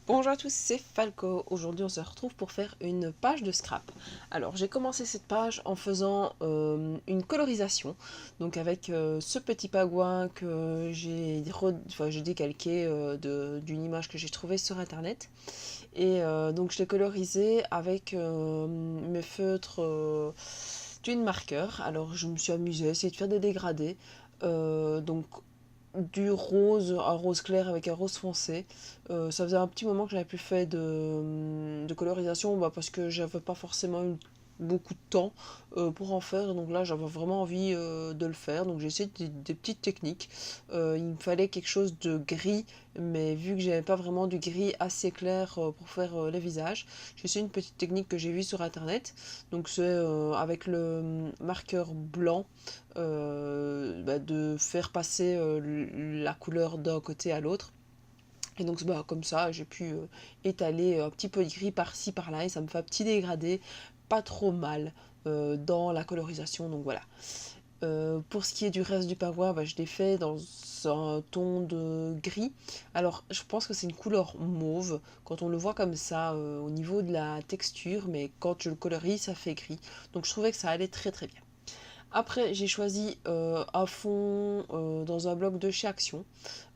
Bonjour à tous, c'est Falco. Aujourd'hui, on se retrouve pour faire une page de scrap. Alors, j'ai commencé cette page en faisant une colorisation, donc avec ce petit pagouin que j'ai décalqué d'une image que j'ai trouvée sur internet. Et donc, je l'ai colorisé avec mes feutres d'une marqueur. Alors, je me suis amusée à essayer de faire des dégradés. Donc, du rose, un rose clair avec un rose foncé. Ça faisait un petit moment que j'avais plus fait de colorisation parce que j'avais pas forcément eu beaucoup de temps pour en faire. Donc là, j'avais vraiment envie de le faire. Donc j'ai essayé des petites techniques. Il me fallait quelque chose de gris, mais vu que j'avais pas vraiment du gris assez clair pour faire les visages, j'ai essayé une petite technique que j'ai vue sur internet. Donc c'est avec le marqueur blanc de faire passer la couleur d'un côté à l'autre. Et donc comme ça, j'ai pu étaler un petit peu de gris par-ci par-là et ça me fait un petit dégradé pas trop mal dans la colorisation. Donc voilà. Pour ce qui est du reste du pavois, je l'ai fait dans un ton de gris. Alors, je pense que c'est une couleur mauve quand on le voit comme ça au niveau de la texture, mais quand je le colorise, ça fait gris. Donc, je trouvais que ça allait très très bien. Après, j'ai choisi un fond dans un bloc de chez Action.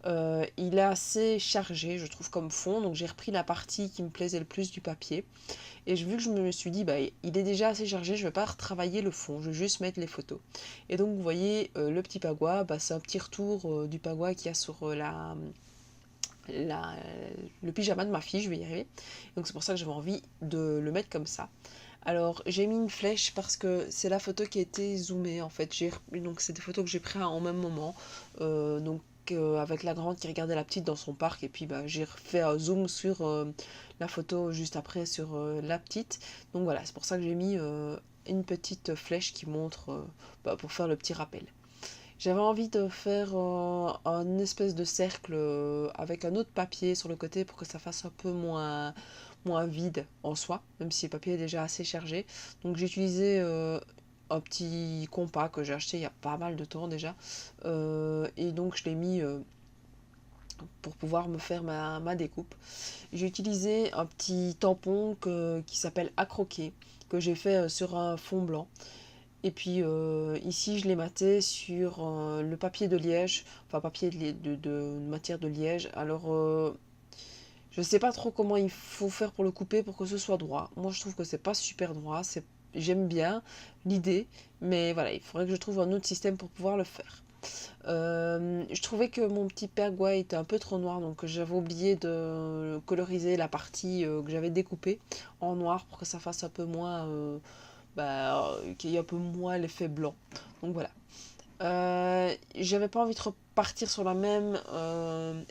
Il est assez chargé, je trouve, comme fond. Donc, j'ai repris la partie qui me plaisait le plus du papier. Et vu que je me suis dit, il est déjà assez chargé, je ne vais pas retravailler le fond, je vais juste mettre les photos. Et donc, vous voyez, le petit pagua, c'est un petit retour du pagua qu'il y a sur la, le pyjama de ma fille, je vais y arriver. Donc, c'est pour ça que j'avais envie de le mettre comme ça. Alors, j'ai mis une flèche parce que c'est la photo qui a été zoomée en fait. Donc, c'est des photos que j'ai prises en même moment. Avec la grande qui regardait la petite dans son parc. Et puis, j'ai refait un zoom sur la photo juste après sur la petite. Donc, voilà, c'est pour ça que j'ai mis une petite flèche qui montre pour faire le petit rappel. J'avais envie de faire un espèce de cercle avec un autre papier sur le côté pour que ça fasse un peu moins vide en soi, même si le papier est déjà assez chargé. Donc j'ai utilisé un petit compas que j'ai acheté il y a pas mal de temps déjà. Et donc je l'ai mis pour pouvoir me faire ma découpe. J'ai utilisé un petit tampon qui s'appelle Accroquer, que j'ai fait sur un fond blanc. Et puis ici, je l'ai maté sur le papier de liège, enfin papier de matière de liège. Alors, je sais pas trop comment il faut faire pour le couper pour que ce soit droit. Moi, je trouve que c'est pas super droit. J'aime bien l'idée, mais voilà, il faudrait que je trouve un autre système pour pouvoir le faire. Je trouvais que mon petit pagouin était un peu trop noir, donc j'avais oublié de coloriser la partie que j'avais découpée en noir pour que ça fasse un peu moins qu'il y ait un peu moins l'effet blanc. Donc voilà. J'avais pas envie de repartir sur la même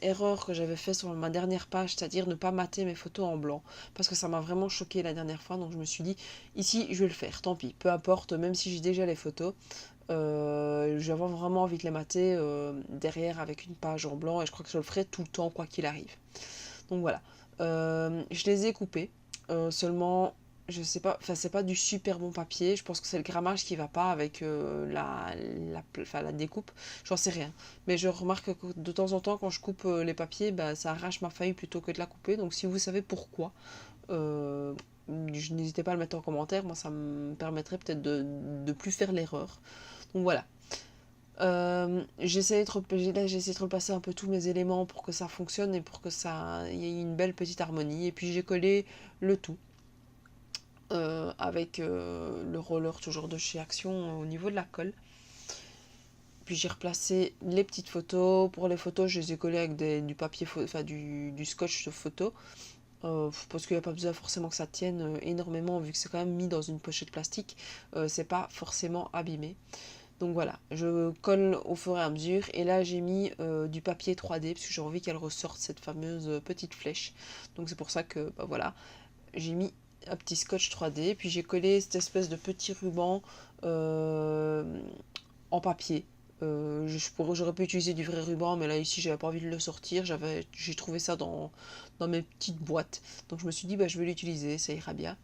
erreur que j'avais fait sur ma dernière page, c'est-à-dire ne pas mater mes photos en blanc, parce que ça m'a vraiment choqué la dernière fois, donc je me suis dit, ici je vais le faire, tant pis, peu importe, même si j'ai déjà les photos, j'avais vraiment envie de les mater derrière avec une page en blanc, et je crois que je le ferai tout le temps, quoi qu'il arrive. Donc voilà. Je les ai coupés. Seulement, je sais pas, enfin c'est pas du super bon papier. Je pense que c'est le grammage qui va pas avec la découpe. J'en sais rien. Mais je remarque que de temps en temps, quand je coupe les papiers, ça arrache ma feuille plutôt que de la couper. Donc si vous savez pourquoi, euh, n'hésitez pas à le mettre en commentaire. Moi, ça me permettrait peut-être de plus faire l'erreur. Donc voilà. J'ai essayé de repasser un peu tous mes éléments pour que ça fonctionne et pour que ça il y ait une belle petite harmonie. Et puis j'ai collé le tout avec le roller toujours de chez Action au niveau de la colle. Puis j'ai replacé les petites photos. Pour les photos, je les ai collées avec du papier, enfin du scotch de photo. Parce qu'il n'y a pas besoin forcément que ça tienne énormément vu que c'est quand même mis dans une pochette plastique. C'est pas forcément abîmé. Donc voilà, je colle au fur et à mesure. Et là, j'ai mis du papier 3D parce que j'ai envie qu'elle ressorte cette fameuse petite flèche. Donc c'est pour ça que voilà, j'ai mis un petit scotch 3D. Puis j'ai collé cette espèce de petit ruban euh, en papier. J'aurais pu utiliser du vrai ruban, mais là ici j'avais pas envie de le sortir. J'ai trouvé ça dans mes petites boîtes. Donc je me suis dit, je vais l'utiliser, ça ira bien.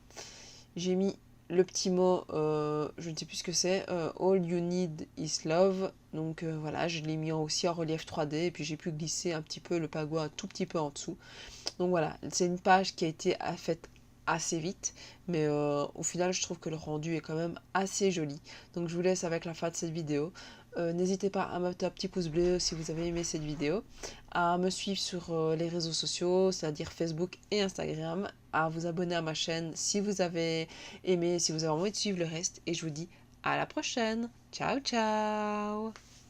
J'ai mis le petit mot, je ne sais plus ce que c'est, All You Need Is Love. Donc voilà, je l'ai mis aussi en relief 3D et puis j'ai pu glisser un petit peu le pagua un tout petit peu en dessous. Donc voilà, c'est une page qui a été faite assez vite, mais au final je trouve que le rendu est quand même assez joli. Donc je vous laisse avec la fin de cette vidéo. N'hésitez pas à mettre un petit pouce bleu si vous avez aimé cette vidéo, à me suivre sur les réseaux sociaux, c'est-à-dire Facebook et Instagram, à vous abonner à ma chaîne si vous avez aimé, si vous avez envie de suivre le reste, et je vous dis à la prochaine. Ciao ciao.